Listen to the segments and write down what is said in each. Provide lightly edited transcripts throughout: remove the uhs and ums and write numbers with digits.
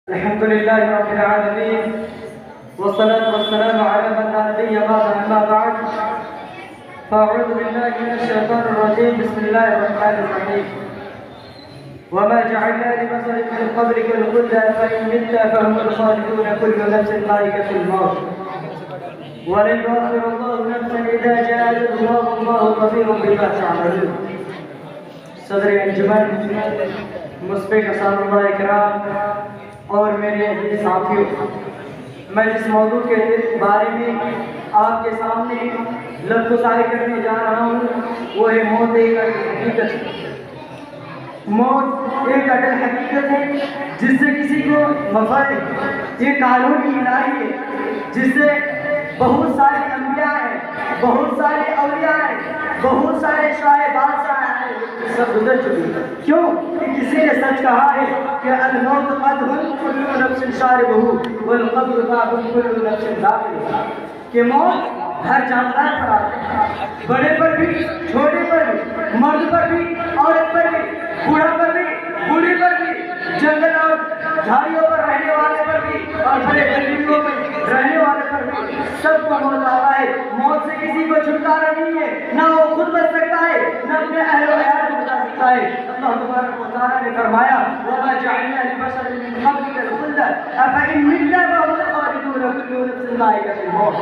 الحمد لله رب العالمين والصلاة والسلام على من لا نبي بعده أما بعد فأعوذ بالله من الشيطان الرجيم بسم الله الرحمن الرحيم وما جعلنا لبشر من قبلك الخلد فإن مت فهم الخالدون كل نفس ذائقة الموت ولن يؤخر الله نفسا إذا جاء أجلها والله خبير بما تعملون. صدر انجمن مصفق اساتذہ اکرام اور میرے عزیز ساتھیوں، میں جس موضوع کے بارے میں آپ کے سامنے لفظ گزاری کرنے جا رہا ہوں وہ ہے موت ایک حقیقت. موت ایک اٹل حقیقت ہے جس سے کسی کو مفاد ہے. یہ قانونی الہی ہے جس سے بہت سارے انبیاء ہیں، بہت سارے اولیاء ہیں، بہت سارے شاہ بادشاہ ہیں، سب گزر چکے. کیوں کہ کسی نے سچ کہا ہے کہ الموت قدح کل نفس شاربہ والقبر باب کل نفس داخلہ، کہ موت ہر جاندار پر آتی ہے، بڑے پر بھی، چھوٹے پر بھی، مرد پر بھی، عورت پر بھی، بوڑھا پر بھی، بوڑھی پر بھی، جنگل اور جھاڑیوں پر رہنے والے پر بھی اور بڑے بلڈنگوں میں رہنے والے پر بھی سب کو موت آتا ہے. موت سے کسی کو چھٹکارا نہیں ہے، نہ وہ خود بچ سکتا ہے نہ اپنے اہل و عیال کو بچا سکتا ہے. اللہ تبارک و تعالیٰ نے فرمایا وَمَا جَعَلْنَا لِبَشَرٍ مِّن قَبْلِكَ الْخُلْدَ أَفَإِن مِتَّ فَهُمُ الْخَالِدُونَ كُلُّ نَفْسٍ ذَائِقَةُ الْمَوْتِ.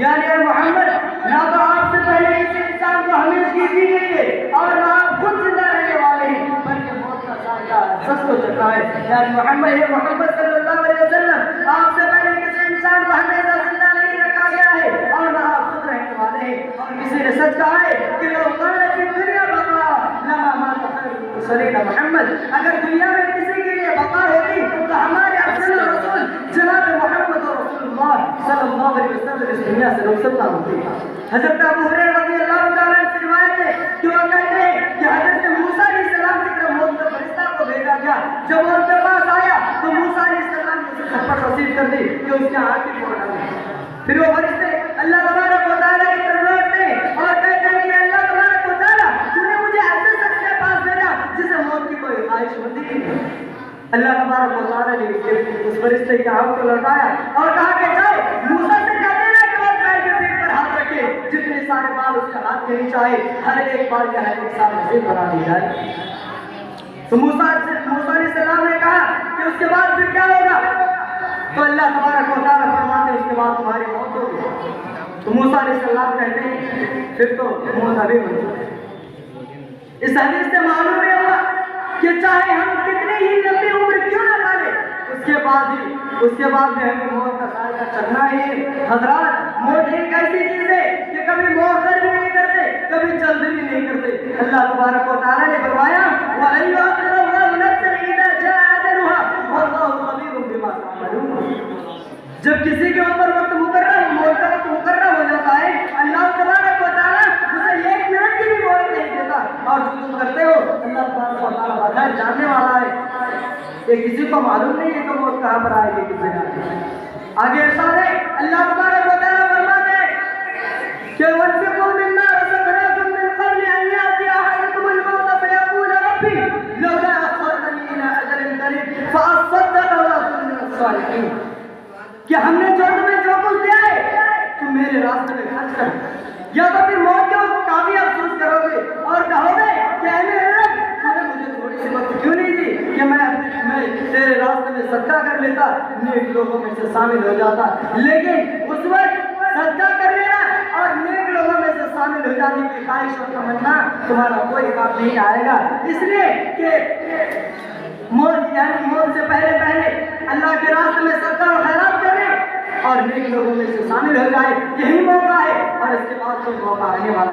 یعنی اے محمد، نہ تو آپ سے پہلے کسی انسان کو ہمیشگی دی گئی ہے اور نہ آپ خود زندہ رہنے والے ہیں، بلکہ موت کا ذائقہ سب کو چکھا ہے. یعنی محمد صلی اللہ علیہ وسلم، آپ سے پہلے کسی انسان کو ہمیشہ زندہ نہیں رکھا گیا ہے اور نہ آپ خود رہنے والے ہیں. اور کسی نے سچ کہا ہے کہ لو کان فی الدنیا بقاء لما مات خیر المرسلین محمد، اگر دنیا میں کسی کے لیے بقا ہوتی تو ہمارے افضل رسول جناب محمد رسول اللہ صلی اللہ علیہ وسلم اس دنیا سے رخصت نہ ہوتی. حضرت ابو ہریرہ رضی اللہ تعالیٰ عنہ سے روایت ہے کہ وہ کہتے ہیں کہ حضرت موسیٰ علیہ السلام کی طرف موت کا فرشتہ کو بھیجا گیا. جب وہ ان کے پاس آیا تو موسیٰ علیہ السلام نے اسے تھپڑ رسید کر دی کہ اس نے آنکھ کی پھوڑ ڈالی. پھر وہ فرشتے اللہ تبارک و تعالیٰ کی طرف لوٹتے ہیں اور کہتے ہیں کہ اللہ تبارک و تعالیٰ تو نے مجھے ایسے شخص کے پاس بھیجا جسے موت کی کوئی خواہش ہوتی نہیں. اللہ تبارک و تعالیٰ نے اس فرشتے کی آنکھ کو لوٹایا اور کہا کہ جاؤ موسیٰ سے کہہ دینا کہ وہ پیر کے پیٹ پر ہاتھ رکھے، جتنے سارے بال اس کے ہاتھ کے نیچے آئے ہر ایک بال کے ہر ایک سال نصیب بنا دی جائے. تو موسیٰ علیہ السلام نے کہا کہ اس کے بعد پھر کیا ہوگا؟ تو اللہ تبارک و تعالیٰ فرماتے ہیں اس کے بعد تمہاری موت ہوگی. تو موسیٰ علیہ السلام کہتے ہیں پھر تو موت ابھی منظور ہے. اس حدیث سے معلوم ہے کہ چاہے ہم کتنی ہی لمبی عمر کیوں نہ پالے، اس کے بعد بھی ہمیں موت کا ذائقہ چکھنا ہے. حضرات، موت ایک ایسی چیز ہے کہ کبھی مؤخر بھی نہیں کرتے، کبھی جلد بھی نہیں کرتے. اللہ تبارک و تعالیٰ نے فرمایا وَلَن يُؤَخِّرَ اللَّهُ نَفْسًا إِذَا جَاءَ أَجَلُهَا وَاللَّهُ خَبِيرٌ بِمَا تَعْمَلُونَ. جب کسی کے اوپر وقت مقرر، موت کا وقت مقرر ہو جاتا ہے، اللہ تبارک و تعالیٰ اسے ایک منٹ کی بھی موت نہیں دیتا. اور جو تم کرتے ہو اللہ تبارک و تعالیٰ بظاہر جاننے والا ہے. یہ کسی کو معلوم نہیں ہے کہ موت کہاں پر آئے گی، کس جگہ. آگے ارشاد ہے اللہ تبارک و تعالیٰ فرماتے ہیں کہ وَانفِقُوا مِمَّا رَزَقْنَاكُم مِّن قَبْلِ أَن يَأْتِيَ أَحَدَكُمُ الْمَوْتُ فَيَقُولَ رَبِّ لَوْلَا أَخَّرْتَنِي إِلَىٰ أَجَلٍ قَرِيبٍ فَأَصَّدَّقَ وَأَكُن مِّنَ الصَّالِحِينَ. کہ ہم نے جو تمہیں جو کچھ دیا ہے تم میرے راستے میں خرچ کر. یا تو پھر موت کے وقت کافی افسوس کرو گے اور کہو گے کہ اے میرے رب تو نے مجھے تھوڑی سی وقت کیوں نہیں دی کہ میں تیرے راستے میں صدقہ کر لیتا، نیک لوگوں میں سے شامل ہو جاتا. لیکن اس وقت صدقہ کر لینا اور نیک لوگوں میں سے شامل ہو جانے کی خواہش اور تمنا تمہارا کوئی کام نہیں آئے گا. اس لیے کہ موت سے پہلے اللہ کے راستے میں صدقہ اور خیرات کریں اور نیک لوگوں میں سے شامل ہو جائے، یہی موقع ہے. اور اس کے بعد کوئی موقع آنے والا